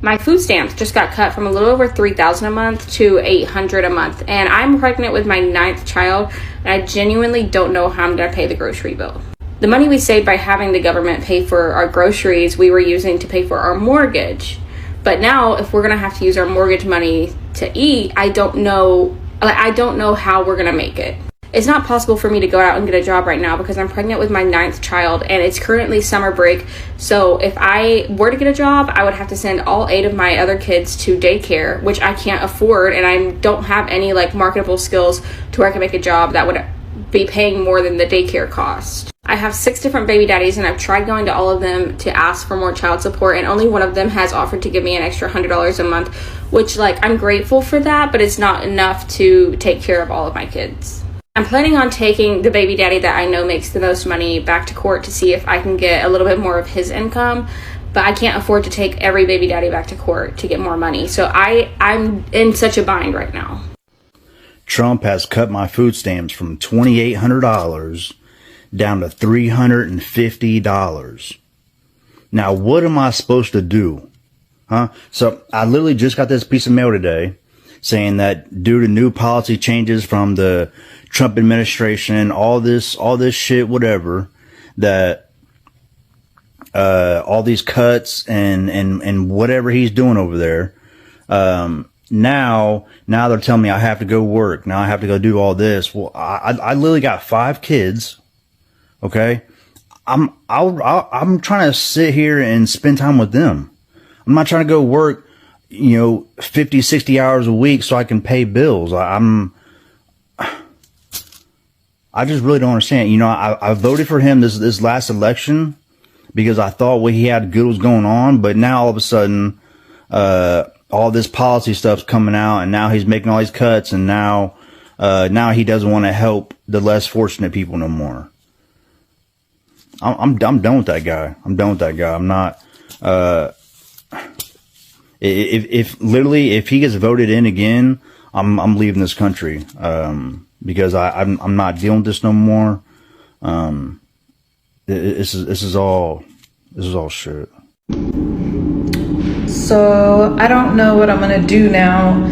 My food stamps just got cut from a little over $3,000 a month to $800 a month, and I'm pregnant with my 9th child, and I genuinely don't know how I'm going to pay the grocery bill. The money we saved by having the government pay for our groceries, we were using to pay for our mortgage. But now, if we're going to have to use our mortgage money to eat, I don't know how we're going to make it. It's not possible for me to go out and get a job right now because I'm pregnant with my 9th child and it's currently summer break. So if I were to get a job, I would have to send all 8 of my other kids to daycare, which I can't afford, and I don't have any marketable skills to where I can make a job that would be paying more than the daycare cost. I have 6 different baby daddies, and I've tried going to all of them to ask for more child support, and only one of them has offered to give me an extra $100 a month, which I'm grateful for that, but it's not enough to take care of all of my kids. I'm planning on taking the baby daddy that I know makes the most money back to court to see if I can get a little bit more of his income, but I can't afford to take every baby daddy back to court to get more money. So I'm in such a bind right now. Trump has cut my food stamps from $2,800 down to $350. Now, what am I supposed to do? So I literally just got this piece of mail today saying that due to new policy changes from the Trump administration, all this shit, whatever, that all these cuts and whatever he's doing over there, now they're telling me I have to go work. Now I have to go do all this. Well, I literally got 5 kids. Okay. I'm trying to sit here and spend time with them. I'm not trying to go work, 50, 60 hours a week so I can pay bills. I just really don't understand. I voted for him this last election because I thought what he had good was going on, but now all of a sudden, all this policy stuff's coming out, and now he's making all these cuts, and now he doesn't want to help the less fortunate people no more. I'm done with that guy. I'm not, if he gets voted in again, I'm leaving this country, because I'm not dealing with this no more. This is all shit. So I don't know what I'm gonna do now.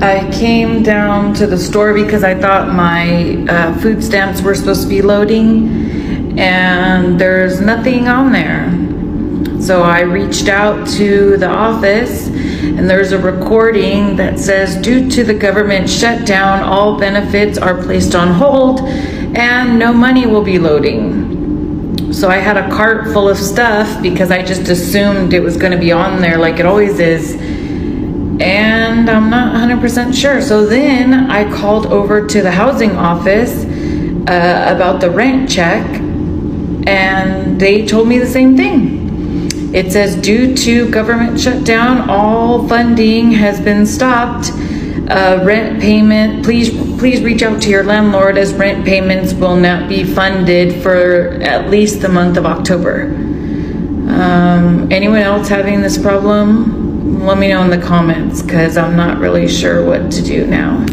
I came down to the store because I thought my food stamps were supposed to be loading, and there's nothing on there. So I reached out to the office, and there's a recording that says, due to the government shutdown, all benefits are placed on hold and no money will be loading. So I had a cart full of stuff because I just assumed it was going to be on there like it always is, and I'm not 100% sure. So then I called over to the housing office about the rent check, and they told me the same thing. It says, due to government shutdown, all funding has been stopped. Rent payment, please reach out to your landlord, as rent payments will not be funded for at least the month of October. Anyone else having this problem? Let me know in the comments, because I'm not really sure what to do now.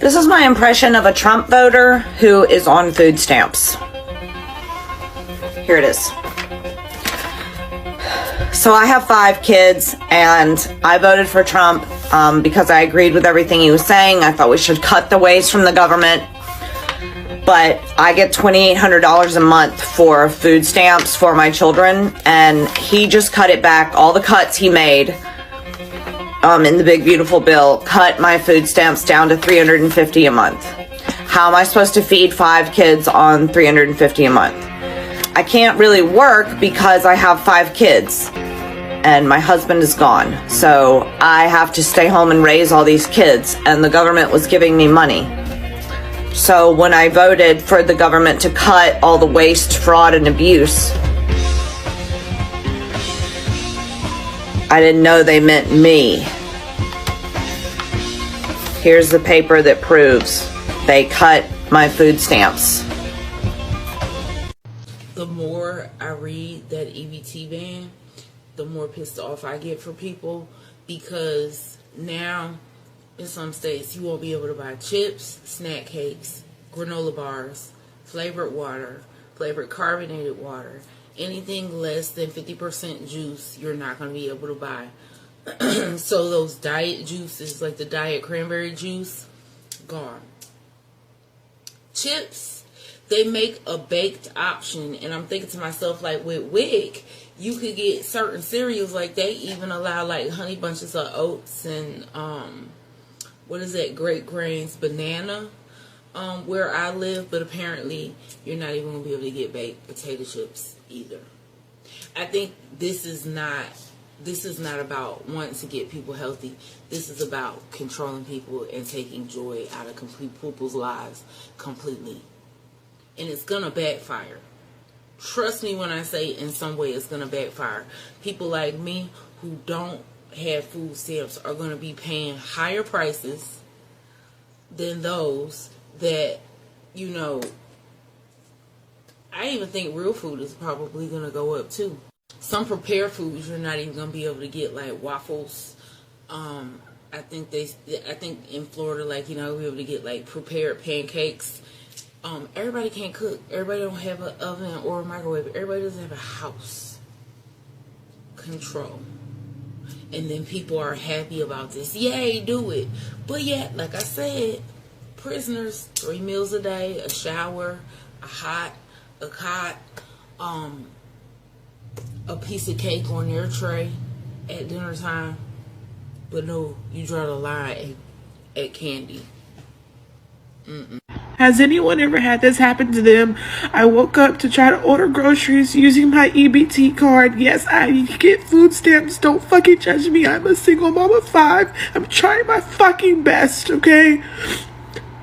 This is my impression of a Trump voter who is on food stamps. Here it is. So I have 5 kids, and I voted for Trump because I agreed with everything he was saying. I thought we should cut the waste from the government. But I get $2,800 a month for food stamps for my children, and he just cut it back. All the cuts he made in the big beautiful bill cut my food stamps down to $350 a month. How am I supposed to feed 5 kids on $350 a month? I can't really work because I have 5 kids and my husband is gone. So I have to stay home and raise all these kids, and the government was giving me money. So when I voted for the government to cut all the waste, fraud, and abuse, I didn't know they meant me. Here's the paper that proves they cut my food stamps. The more I read that EBT ban, the more pissed off I get for people, because now in some states you won't be able to buy chips, snack cakes, granola bars, flavored water, flavored carbonated water, anything less than 50% juice, you're not going to be able to buy. So those diet juices, like the diet cranberry juice, gone. Chips, they make a baked option, and I'm thinking to myself, like with WIC, you could get certain cereals, like they even allow like honey bunches of oats and what is that, great grains, banana, where I live, but apparently you're not even gonna be able to get baked potato chips either. I think this is not about wanting to get people healthy. This is about controlling people and taking joy out of people's lives completely. And it's going to backfire. Trust me when I say in some way it's going to backfire. People like me who don't have food stamps are going to be paying higher prices than those that, you know, I even think real food is probably going to go up too. Some prepared foods you're not even gonna be able to get, like waffles. I think in Florida, like, you know, we'll be able to get like prepared pancakes. Everybody can't cook. Everybody don't have an oven or a microwave. Everybody doesn't have a house. Control. And then people are happy about this. Yay, do it. But yet, like I said, prisoners, 3 meals a day, a shower, a cot, a piece of cake on their tray at dinner time. But no, you draw the line at candy. Has anyone ever had this happen to them? I woke up to try to order groceries using my EBT card. Yes, I get food stamps. Don't fucking judge me. I'm a single mom of 5. I'm trying my fucking best, okay?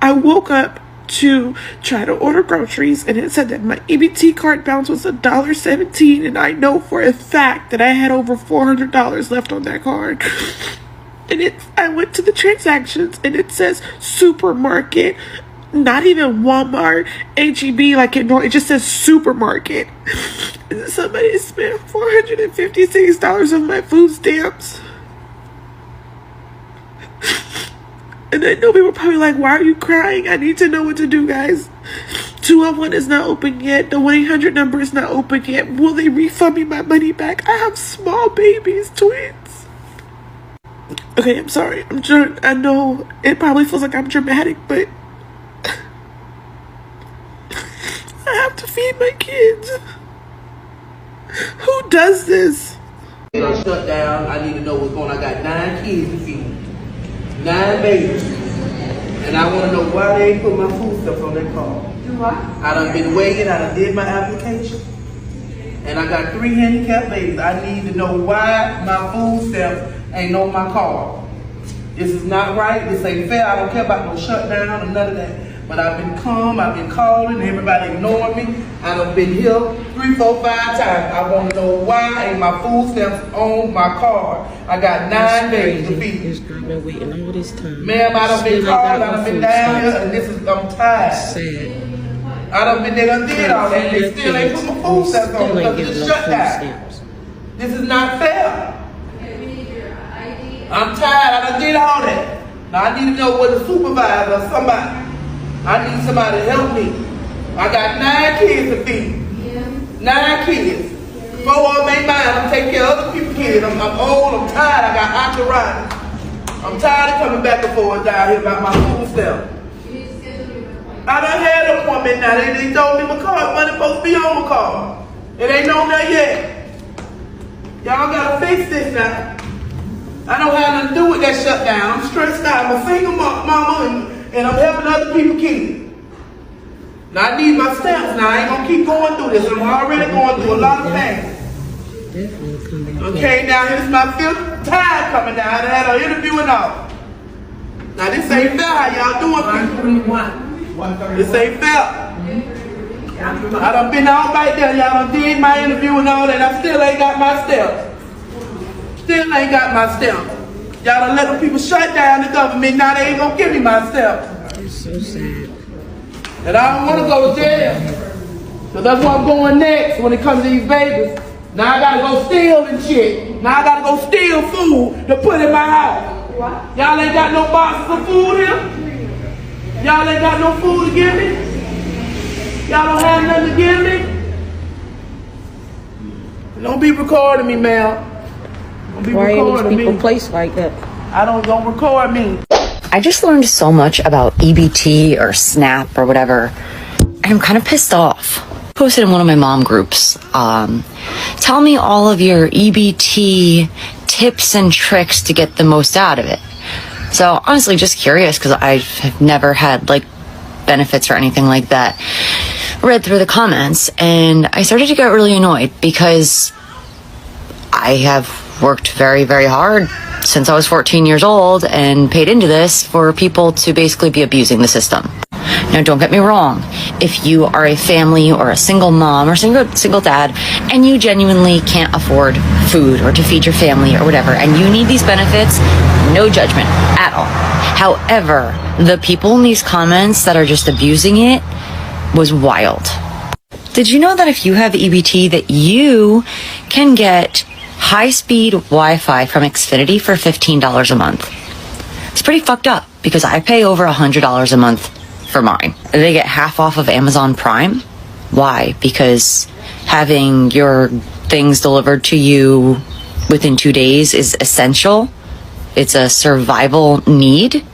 I woke up to try to order groceries, and it said that my EBT card balance was $1.17, and I know for a fact that I had over $400 left on that card. And I went to the transactions, and it says supermarket, not even Walmart, HEB, like it just says supermarket. And somebody spent $456 on my food stamps. And I know people are probably like, why are you crying? I need to know what to do, guys. 201 is not open yet. The 1-800 number is not open yet. Will they refund me my money back? I have small babies, twins. Okay, I'm sorry. I know it probably feels like I'm dramatic, but I have to feed my kids. Who does this? Shut down. I need to know what's going on. I got 9 kids to feed. 9 babies. And I want to know why they ain't put my food stuff on their card. Do what? I done been waiting. I done did my application. And I got 3 handicapped babies. I need to know why my food stamps ain't on my card. This is not right. This ain't fair. I don't care about no shutdown or none of that. But I've been calm. I've been calling. Everybody ignoring me. I done been here 3, 4, 5 times. I want to know why ain't my food stamps on my card. I got 9 babies to feed. This girl been waiting all this time. Ma'am, I done been called. I done been down here, and I'm tired. Sad. I done been there and did all that. They still ain't put my food stamps on because of the shutdown. This is not fair. I'm tired. I done did all that. Now I need to know what a supervisor or somebody. I need somebody to help me. I got 9 kids to feed. 9 kids. 4 of them ain't mine. I'm taking care of other people's kids. I'm old. I'm tired. I got arthritis. I'm tired of coming back and forth down here about my food stamp. I done had an appointment now. They told me my card money supposed to be on my card. It ain't on there yet. Y'all gotta fix this now. I don't have nothing to do with that shutdown. I'm stressed out. I'm a single mama and I'm helping other people kids. Now I need my stamps now. I ain't gonna keep going through this. I'm already going through a lot of things. Okay, now here's my 5th time coming down. I had an interview and all. Now this ain't fair how y'all doing people. This ain't fair. I done been all right there. Y'all done did my interview and all that. I still ain't got my stamps. Still ain't got my stamp. Y'all done let the people shut down the government. Now they ain't gonna give me my stamp. It's so sad. And I don't want to go to jail. So that's where I'm going next when it comes to these babies. Now I gotta go steal and shit. Now I gotta go steal food to put in my house. What? Y'all ain't got no boxes of food here? Y'all ain't got no food to give me? Y'all don't have nothing to give me? Don't be recording me, ma'am. Don't be Why are recording these people me. placed like that? Don't record me. I just learned so much about EBT or SNAP or whatever, and I'm kind of pissed off. Posted in one of my mom groups, tell me all of your EBT tips and tricks to get the most out of it. So honestly, just curious, because I have never had like benefits or anything like that. Read through the comments and I started to get really annoyed because I have worked very, very hard since I was 14 years old and paid into this for people to basically be abusing the system. Now, don't get me wrong. If you are a family or a single mom or single dad and you genuinely can't afford food or to feed your family or whatever, and you need these benefits, no judgment at all. However, the people in these comments that are just abusing it was wild. Did you know that if you have EBT that you can get high-speed Wi-Fi from Xfinity for $15 a month? It's pretty fucked up because I pay over $100 a month for mine. They get half off of Amazon Prime. Why? Because having your things delivered to you within 2 days is essential. It's a survival need.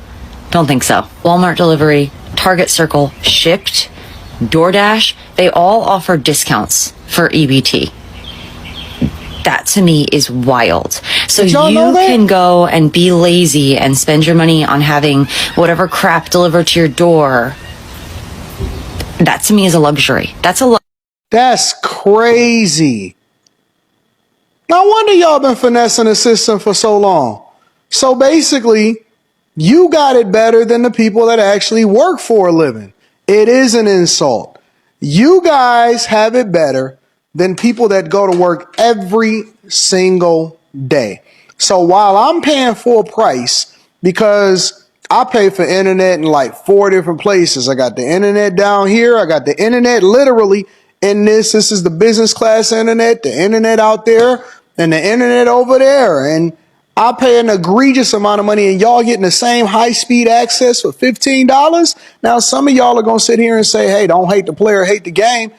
Don't think so. Walmart delivery, Target Circle, Shipped, DoorDash, they all offer discounts for EBT. That to me is wild. So you can go and be lazy and spend your money on having whatever crap delivered to your door. That to me is a luxury. That's crazy. No wonder y'all been finessing the system for so long. So basically, you got it better than the people that actually work for a living. It is an insult. You guys have it better than people that go to work every single day. So while I'm paying full price because I pay for internet in like 4 different places. I got the internet down here. I got the internet literally in this. This is the business class internet, the internet out there, and the internet over there. And I pay an egregious amount of money and y'all getting the same high-speed access for $15. Now, some of y'all are going to sit here and say, hey, don't hate the player, hate the game.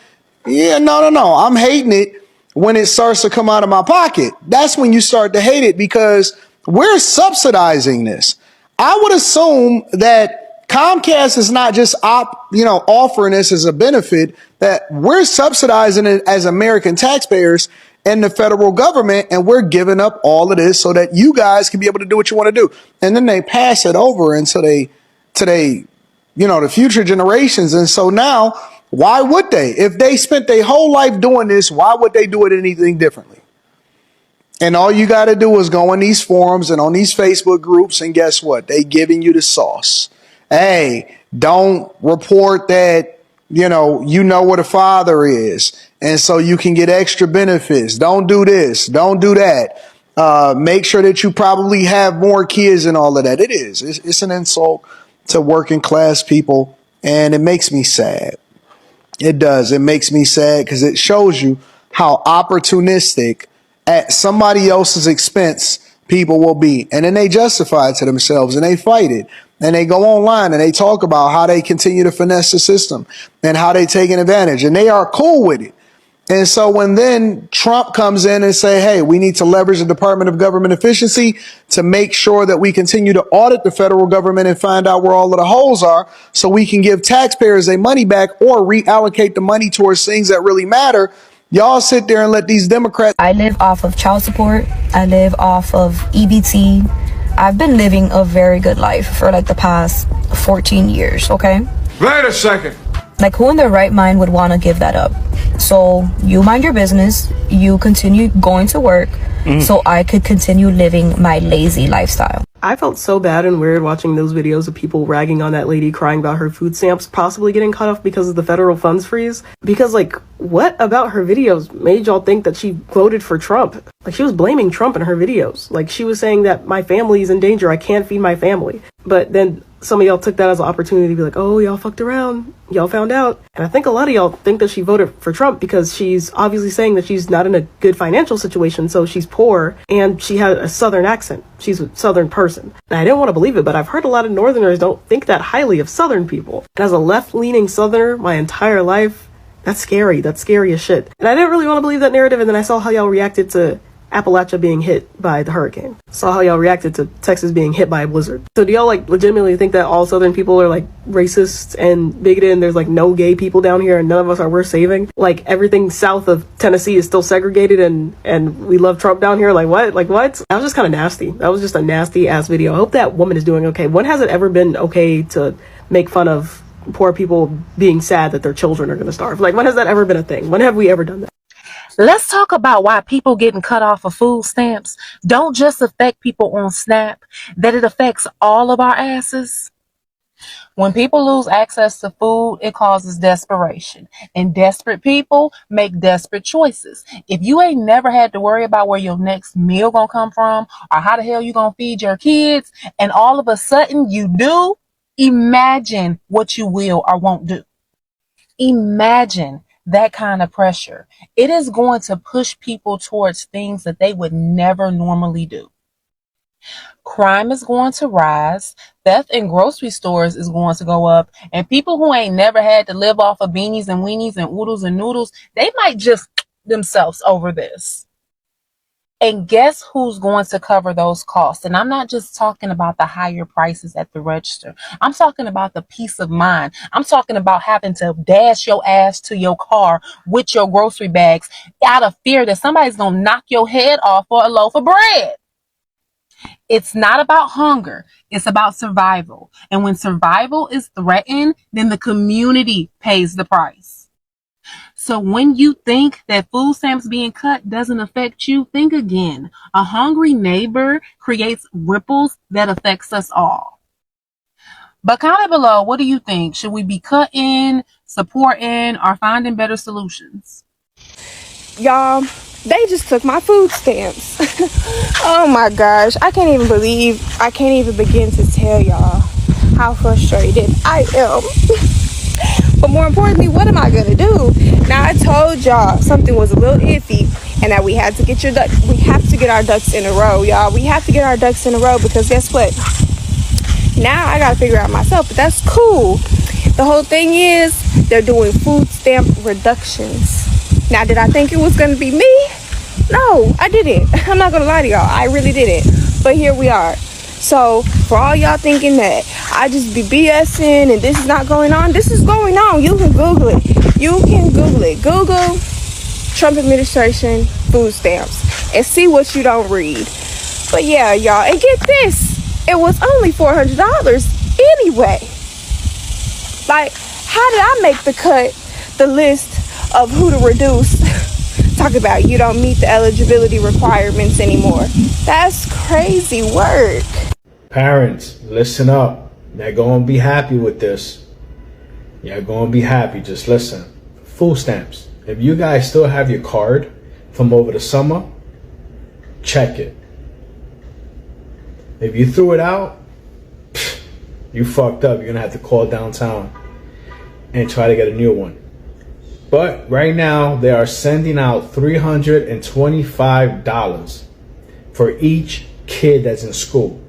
Yeah, no. I'm hating it when it starts to come out of my pocket. That's when you start to hate it because we're subsidizing this. I would assume that Comcast is not just offering this as a benefit, that we're subsidizing it as American taxpayers and the federal government, and we're giving up all of this so that you guys can be able to do what you want to do. And then they pass it over into the future generations. And so now, why would they? If they spent their whole life doing this, why would they do it anything differently? And all you got to do is go on these forums and on these Facebook groups, and guess what? They giving you the sauce. Hey, don't report that, you know what a father is, and so you can get extra benefits. Don't do this. Don't do that. Make sure that you probably have more kids and all of that. It's an insult to working class people, and it makes me sad. It does. It makes me sad because it shows you how opportunistic at somebody else's expense people will be. And then they justify it to themselves and they fight it. And they go online and they talk about how they continue to finesse the system and how they taking advantage. And they are cool with it. And so when then Trump comes in and say, hey, we need to leverage the Department of Government Efficiency to make sure that we continue to audit the federal government and find out where all of the holes are so we can give taxpayers their money back or reallocate the money towards things that really matter. Y'all sit there and let these Democrats. I live off of child support. I live off of EBT. I've been living a very good life for like the past 14 years, okay? Wait a second. Like, who in their right mind would want to give that up? So you mind your business, you continue going to work, so I could continue living my lazy lifestyle. I felt so bad and weird watching those videos of people ragging on that lady crying about her food stamps possibly getting cut off because of the federal funds freeze. Because, like, what about her videos made y'all think that she voted for Trump? Like, she was blaming Trump in her videos. Like, she was saying that my family is in danger, I can't feed my family. But then some of y'all took that as an opportunity to be like, oh, y'all fucked around, y'all found out. And I think a lot of y'all think that she voted for Trump because she's obviously saying that she's not in a good financial situation, so she's poor, and she had a Southern accent. She's a Southern person. And I didn't want to believe it, but I've heard a lot of Northerners don't think that highly of Southern people. And as a left-leaning Southerner my entire life, That's scary. That's scary as shit. And I didn't really want to believe that narrative, and then I saw how y'all reacted to Appalachia being hit by the hurricane. Saw how y'all reacted to Texas being hit by a blizzard. So do y'all like legitimately think that all Southern people are like racist and bigoted and there's like no gay people down here and none of us are worth saving? Like everything south of Tennessee is still segregated and we love Trump down here? Like what? Like what? That was just kind of nasty. That was just a nasty ass video. I hope that woman is doing okay. When has it ever been okay to make fun of poor people being sad that their children are going to starve? Like when has that ever been a thing? When have we ever done that? Let's talk about why people getting cut off of food stamps don't just affect people on SNAP, that it affects all of our asses. When people lose access to food, it causes desperation. And desperate people make desperate choices. If you ain't never had to worry about where your next meal gonna come from or how the hell you gonna feed your kids, and all of a sudden you do, imagine what you will or won't do. Imagine that kind of pressure. It is going to push people towards things that they would never normally do. Crime is going to rise, theft in grocery stores is going to go up, and people who ain't never had to live off of beanies and weenies and oodles and noodles, they might just themselves over this. And guess who's going to cover those costs? And I'm not just talking about the higher prices at the register. I'm talking about the peace of mind. I'm talking about having to dash your ass to your car with your grocery bags out of fear that somebody's going to knock your head off for a loaf of bread. It's not about hunger. It's about survival. And when survival is threatened, then the community pays the price. So when you think that food stamps being cut doesn't affect you, think again. A hungry neighbor creates ripples that affects us all. But comment below, what do you think? Should we be cutting, supporting, or finding better solutions? Y'all, they just took my food stamps. Oh my gosh, I can't even begin to tell y'all how frustrated I am. But more importantly, what am I gonna do? Now I told y'all something was a little iffy and that we have to get our ducks in a row, y'all. We have to get our ducks in a row because guess what? Now I gotta figure out myself, but that's cool. The whole thing is they're doing food stamp reductions. Now, did I think it was gonna be me? No, I didn't. I'm not gonna lie to y'all. I really didn't. But here we are. So for all y'all thinking that I just be BSing and this is not going on, this is going on. You can Google it. Google Trump administration food stamps and see what you don't read. But yeah, y'all, and get this. It was only $400 anyway. Like, how did I make the list of who to reduce? Talk about you don't meet the eligibility requirements anymore. That's crazy work. Parents, listen up. You're going to be happy with this. You're going to be happy. Just listen. Food stamps. If you guys still have your card from over the summer, check it. If you threw it out, you fucked up. You're going to have to call downtown and try to get a new one. But right now, they are sending out $325 for each kid that's in school.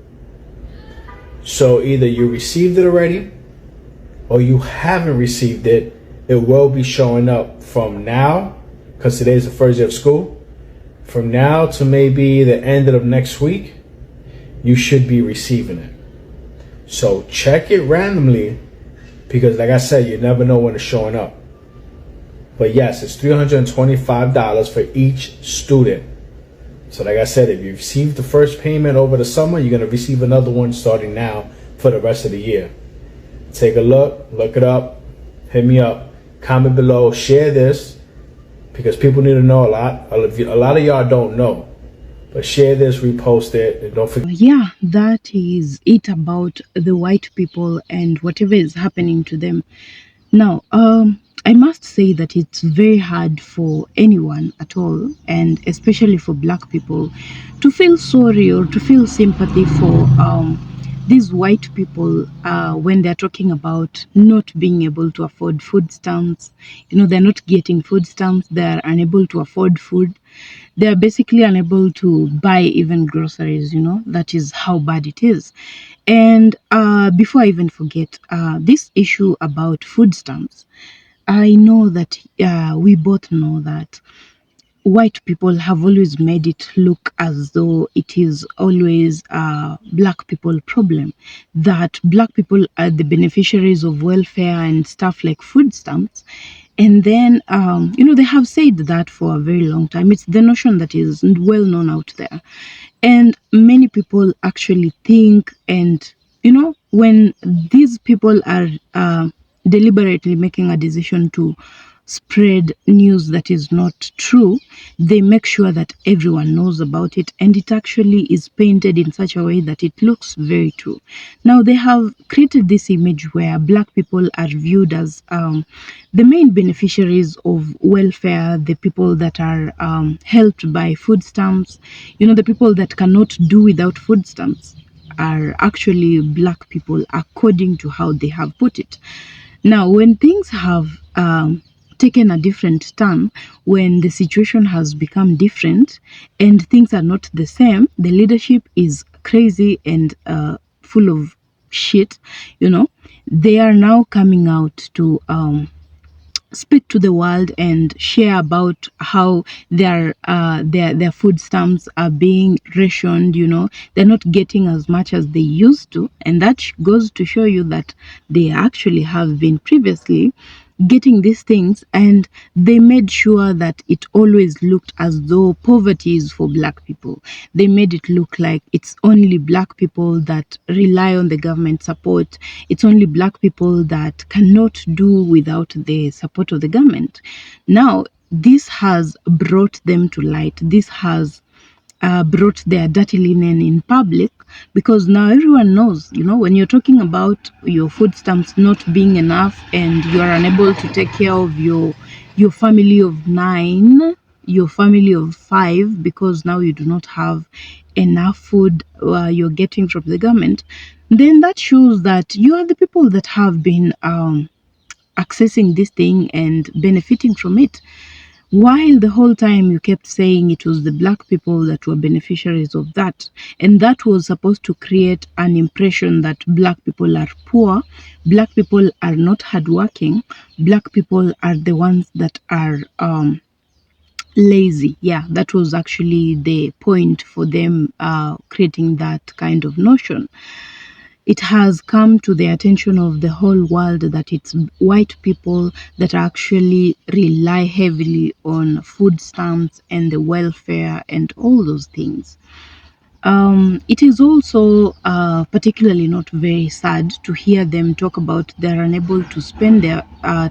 So either you received it already or you haven't received it. It will be showing up from now, because today's the first day of school. From now to maybe the end of next week, you should be receiving it. So check it randomly, because like I said, you never know when it's showing up. But yes, it's $325 for each student. So like I said, if you received the first payment over the summer, you're going to receive another one starting now for the rest of the year. Take a look it up, hit me up, comment below, share this, because people need to know a lot. A lot of y'all don't know. But share this, repost it, and don't forget. Yeah, that is it about the white people and whatever is happening to them. Now, I must say that it's very hard for anyone at all, and especially for black people, to feel sorry or to feel sympathy for these white people when they're talking about not being able to afford food stamps. You know, they're not getting food stamps, they're unable to afford food. They're basically unable to buy even groceries, you know. That is how bad it is. And before I even forget, this issue about food stamps, I know that we both know that white people have always made it look as though it is always a black people problem, that black people are the beneficiaries of welfare and stuff like food stamps. And then, they have said that for a very long time. It's the notion that is well known out there. And many people actually think, and, when these people are deliberately making a decision to spread news that is not true, they make sure that everyone knows about it, and it actually is painted in such a way that it looks very true. Now, they have created this image where black people are viewed as the main beneficiaries of welfare, the people that are helped by food stamps, the people that cannot do without food stamps are actually black people, according to how they have put it. Now, when things have taken a different turn, when the situation has become different and things are not the same, the leadership is crazy and full of shit, they are now coming out to speak to the world and share about how their food stamps are being rationed. They're not getting as much as they used to, and that goes to show you that they actually have been previously getting these things, and they made sure that it always looked as though poverty is for black people. They made it look like it's only black people that rely on the government support. It's only black people that cannot do without the support of the government. Now, this has brought them to light. This has brought their dirty linen in public, because now everyone knows, when you're talking about your food stamps not being enough and you are unable to take care of your family of 9, your family of 5, because now you do not have enough food you're getting from the government, then that shows that you are the people that have been accessing this thing and benefiting from it. While the whole time you kept saying it was the black people that were beneficiaries of that, and that was supposed to create an impression that black people are poor, black people are not hardworking, black people are the ones that are lazy. Yeah, that was actually the point for them creating that kind of notion. It has come to the attention of the whole world that it's white people that actually rely heavily on food stamps and the welfare and all those things. It is also particularly not very sad to hear them talk about they're unable to spend their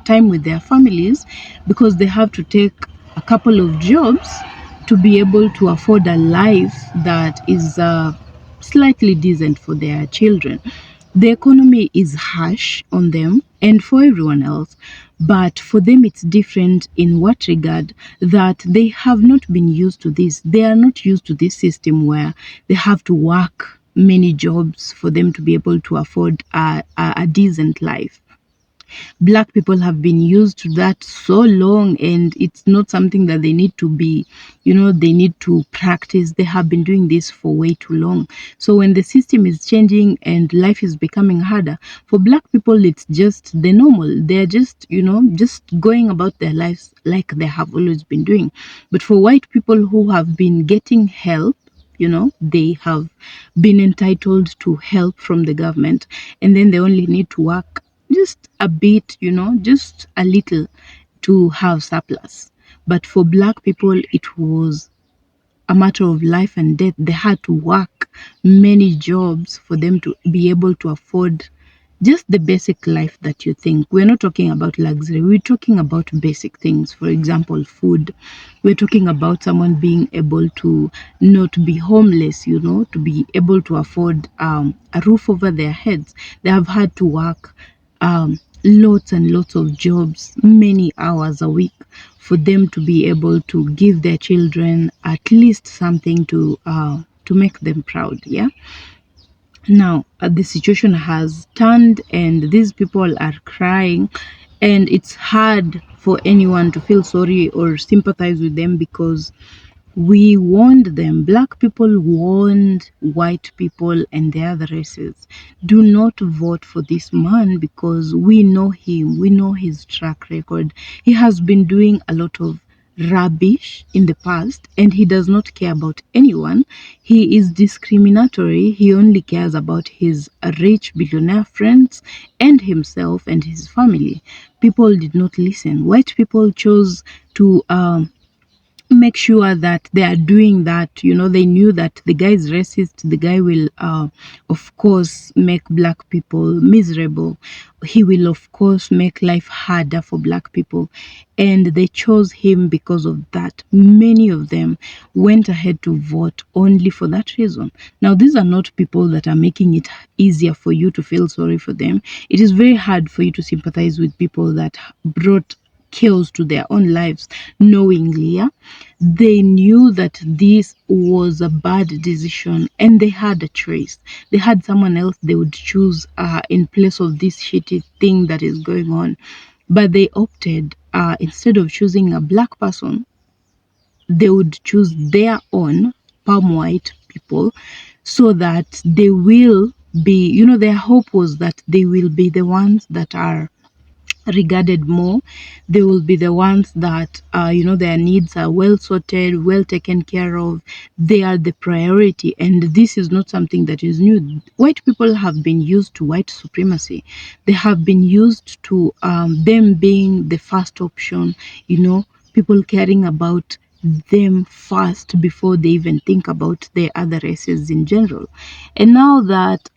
time with their families because they have to take a couple of jobs to be able to afford a life that is slightly decent for their children. The economy is harsh on them and for everyone else, but for them it's different in what regard? That they have not been used to this. They are not used to this system where they have to work many jobs for them to be able to afford a decent life. Black people have been used to that so long, and it's not something that they need to be, they need to practice. They have been doing this for way too long. So when the system is changing and life is becoming harder, for black people, it's just the normal. They're just, just going about their lives like they have always been doing. But for white people who have been getting help, they have been entitled to help from the government, and then they only need to work just a bit, just a little to have surplus. But for black people, it was a matter of life and death. They had to work many jobs for them to be able to afford just the basic life that you think. We're not talking about luxury. We're talking about basic things. For example, food. We're talking about someone being able to not be homeless, to be able to afford a roof over their heads. They have had to work lots and lots of jobs, many hours a week, for them to be able to give their children at least something to make them proud. Yeah. Now the situation has turned, and these people are crying, and it's hard for anyone to feel sorry or sympathize with them, because We warned them, black people warned white people and the other races, do not vote for this man because we know him, we know his track record. He has been doing a lot of rubbish in the past and he does not care about anyone. He is discriminatory. He only cares about his rich billionaire friends and himself and his family. People did not listen. White people chose to make sure that they are doing that. You know, they knew that the guy is racist, the guy will of course make black people miserable, he will of course make life harder for black people, and they chose him because of that. Many of them went ahead to vote only for that reason. Now, these are not people that are making it easier for you to feel sorry for them. It is very hard for you to sympathize with people that brought chaos to their own lives knowingly. Yeah, they knew that this was a bad decision and they had a choice. They had someone else they would choose in place of this shitty thing that is going on, but they opted, instead of choosing a black person, they would choose their own palm white people, so that they will be, you know, their hope was that they will be the ones that are regarded more. They will be the ones that you know, their needs are well sorted, well taken care of. They are the priority, and this is not something that is new. White people have been used to white supremacy. They have been used to them being the first option, you know, people caring about them first before they even think about the other races in general. And now that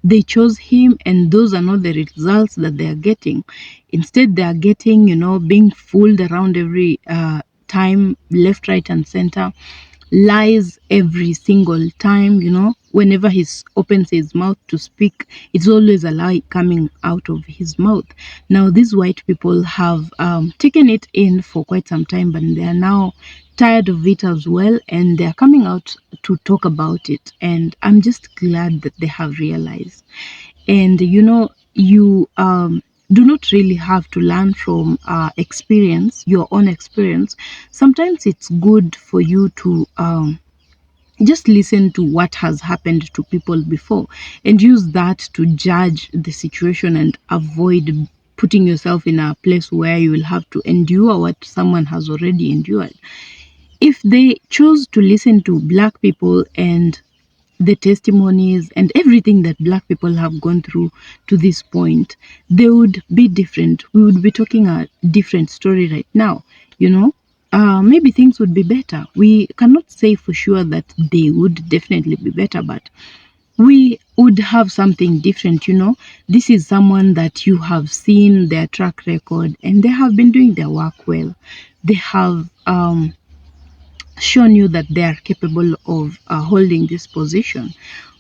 they chose him and those are not the results that they are getting, instead they are getting, you know, being fooled around every time, left, right and center, lies every single time. You know, whenever he opens his mouth to speak, it's always a lie coming out of his mouth. Now these white people have taken it in for quite some time, but they are now tired of it as well, and they're coming out to talk about it, and I'm just glad that they have realized. And you know, you do not really have to learn from experience, your own experience. Sometimes it's good for you to just listen to what has happened to people before and use that to judge the situation and avoid putting yourself in a place where you will have to endure what someone has already endured. If they chose to listen to black people and the testimonies and everything that black people have gone through to this point, they would be different. We would be talking a different story right now, you know. Maybe things would be better. We cannot say for sure that they would definitely be better, but we would have something different, you know. This is someone that you have seen their track record and they have been doing their work well. They have shown you that they are capable of holding this position.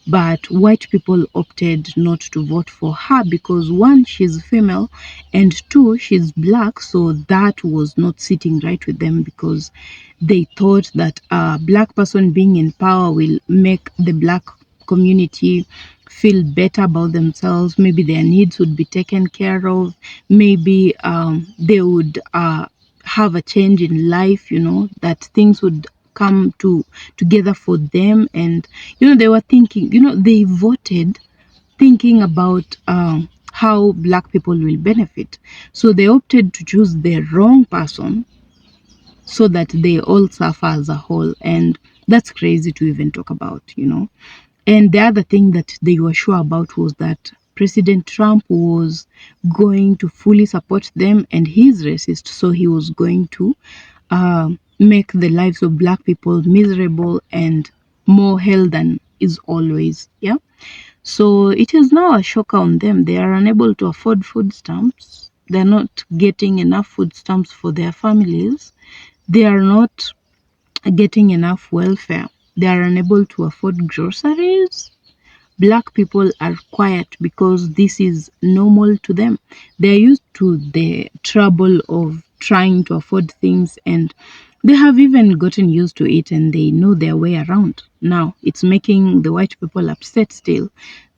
But white people opted not to vote for her because one, she's female, and two, she's black. So that was not sitting right with them because they thought that a black person being in power will make the black community feel better about themselves. Maybe their needs would be taken care of. Maybe they would have a change in life, you know, that things would come together for them. And you know, they were thinking, you know, they voted thinking about how black people will benefit. So they opted to choose the wrong person so that they all suffer as a whole. And that's crazy to even talk about, you know. And the other thing that they were sure about was that President Trump was going to fully support them, and he's racist, so he was going to make the lives of black people miserable and more hell than is always. Yeah. So it is now a shock on them. They are unable to afford food stamps. They're not getting enough food stamps for their families. They are not getting enough welfare. They are unable to afford groceries. Black people are quiet because this is normal to them. They're used to the trouble of trying to afford things, and they have even gotten used to it and they know their way around. Now it's making the white people upset still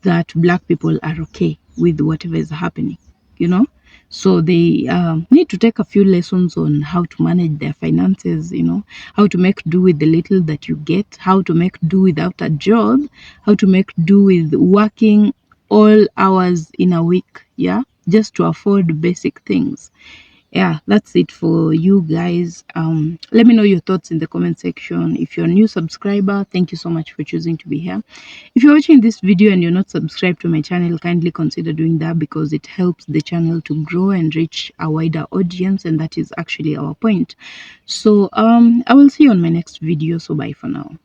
that black people are okay with whatever is happening, you know. So they need to take a few lessons on how to manage their finances, you know, how to make do with the little that you get, how to make do without a job, how to make do with working all hours in a week, yeah, just to afford basic things. Yeah, that's it for you guys. Let me know your thoughts in the comment section. If you're a new subscriber, thank you so much for choosing to be here. If you're watching this video and you're not subscribed to my channel, kindly consider doing that, because it helps the channel to grow and reach a wider audience, and that is actually our point. So I will see you on my next video. So bye for now.